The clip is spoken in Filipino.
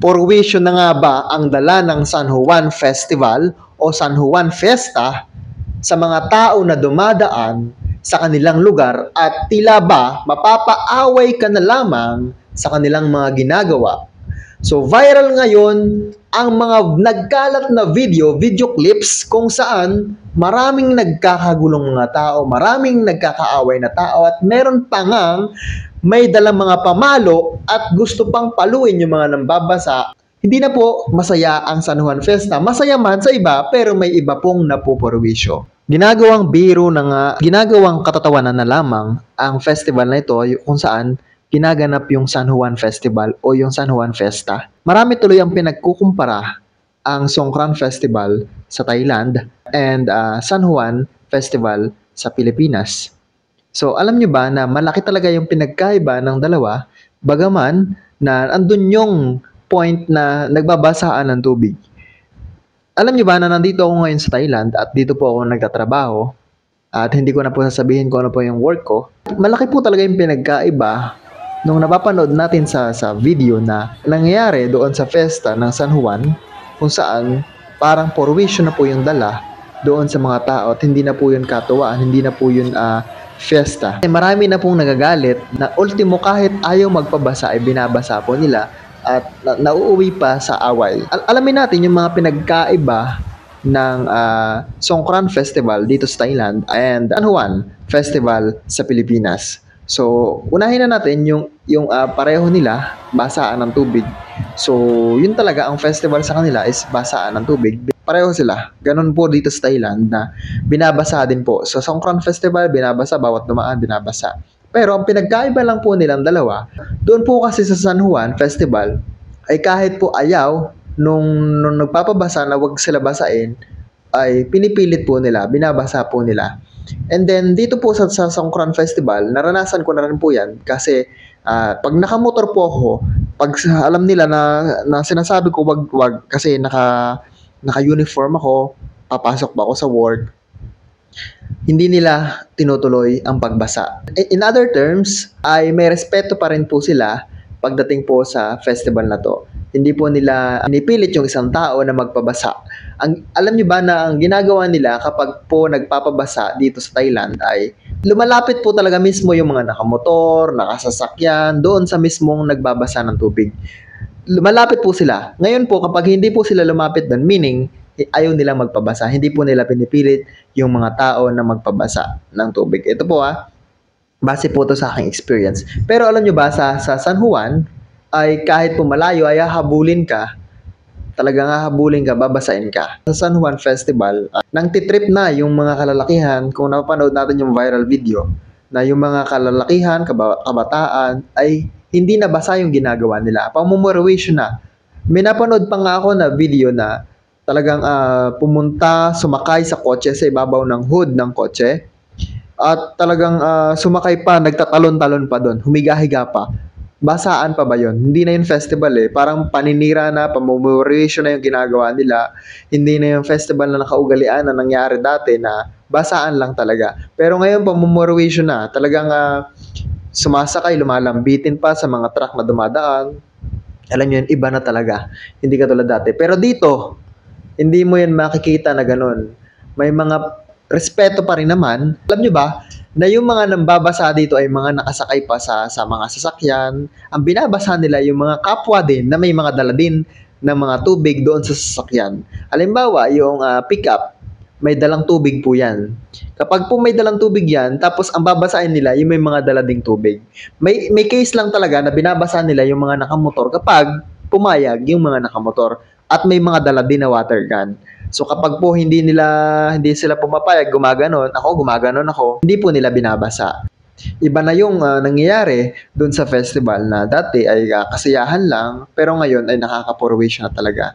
Purwisyo na nga ba ang dala ng San Juan Festival o San Juan Fiesta sa mga tao na dumadaan sa kanilang lugar at tila ba mapapaaway ka na lamang sa kanilang mga ginagawa? So viral ngayon ang mga nagkalat na video clips kung saan maraming nagkakagulong mga tao, maraming nagkakaaway na tao at meron pa ngang may dalang mga pamalo at gusto pang paluin yung mga nambabasa. Hindi na po masaya ang San Juan Fiesta. Masaya man sa iba pero may iba pong napupurwisyo. Ginagawang biro na nga, ginagawang katatawanan na lamang ang festival na ito kung saan ginaganap yung San Juan Festival o yung San Juan Fiesta. Marami tuloy ang pinagkukumpara ang Songkran Festival sa Thailand and San Juan Festival sa Pilipinas. So alam nyo ba na malaki talaga yung pinagkaiba ng dalawa bagaman na andun yung point na nagbabasaan ng tubig. Alam nyo ba na nandito ako ngayon sa Thailand at dito po ako nagtatrabaho at hindi ko na po sasabihin kung ano po yung work ko. Malaki po talaga yung pinagkaiba nung napapanood natin sa video na nangyayari doon sa festa ng San Juan kung saan parang purwisyo na po yung dala doon sa mga tao at hindi na po yun katuwaan, hindi na po yun fiesta. Marami na pong nagagalit na ultimo kahit ayaw magpabasa ay binabasa po nila at nauuwi pa sa away. Alamin natin yung mga pinagkaiba ng Songkran Festival dito sa Thailand and San Juan Festival sa Pilipinas. So, unahin na natin yung pareho nila, basaan ng tubig. So, yun talaga ang festival sa kanila is basaan ng tubig. Pareho sila. Ganun po dito sa Thailand na binabasa din po. So, Songkran Festival, binabasa, bawat dumaan, binabasa. Pero ang pinagkaiba lang po nilang dalawa, doon po kasi sa San Juan Festival, ay kahit po ayaw, nung nagpapabasa na wag sila basain, ay pinipilit po nila, binabasa po nila. And then, dito po sa Songkran Festival, naranasan ko na rin po yan kasi pag nakamotor po ako, pag alam nila na sinasabi ko wag kasi naka-uniform ako, papasok ba ako sa work, hindi nila tinutuloy ang pagbasa. In other terms, ay may respeto pa rin po sila pagdating po sa festival na to. Hindi po nila pinipilit yung isang tao na magpabasa. Alam niyo ba na ang ginagawa nila kapag po nagpapabasa dito sa Thailand ay lumalapit po talaga mismo yung mga nakamotor, nakasasakyan, doon sa mismong nagbabasa ng tubig. Lumalapit po sila. Ngayon po kapag hindi po sila lumapit doon, meaning ayaw nila magpabasa. Hindi po nila pinipilit yung mga tao na magpabasa ng tubig. Ito po base po to sa aking experience. Pero alam nyo ba, sa San Juan, ay kahit po malayo ay hahabulin ka, talagang hahabulin ka, babasain ka. Sa San Juan Festival, nang titrip na yung mga kalalakihan, kung napapanood natin yung viral video, na yung mga kalalakihan, kabataan, ay hindi na basa yung ginagawa nila. Pamumurwisyo na. May napanood pa nga ako na video na talagang pumunta, sumakay sa kotse sa ibabaw ng hood ng kotse at talagang sumakay pa, nagtatalon-talon pa doon, humiga-higa pa. Basaan pa ba yon? Hindi na yung festival parang paninira na, pamumurwisyo na yung ginagawa nila. Hindi na yung festival na nakaugalian na nangyari dati na basaan lang talaga. Pero ngayon pamumurwisyo na, talagang sumasakay, lumalambitin pa sa mga truck na dumadaan. Alam nyo yun, iba na talaga. Hindi katulad dati. Pero dito, hindi mo yan makikita na ganun. May mga respeto pa rin naman. Alam nyo ba, na yung mga nambabasa dito ay mga nakasakay pa sa mga sasakyan. Ang binabasa nila yung mga kapwa din na may mga dala din ng mga tubig doon sa sasakyan. Halimbawa, yung pickup, may dalang tubig po yan. Kapag po may dalang tubig yan, tapos ang babasahin nila yung may mga dala ding tubig. May case lang talaga na binabasa nila yung mga nakamotor kapag pumayag yung mga nakamotor. At may mga dala din na water gun. So kapag po hindi sila pumapayag, gumaganon ako, hindi po nila binabasa. Iba na yung nangyayari dun sa festival na dati ay kasiyahan lang, pero ngayon ay nakakapurwisyo na talaga.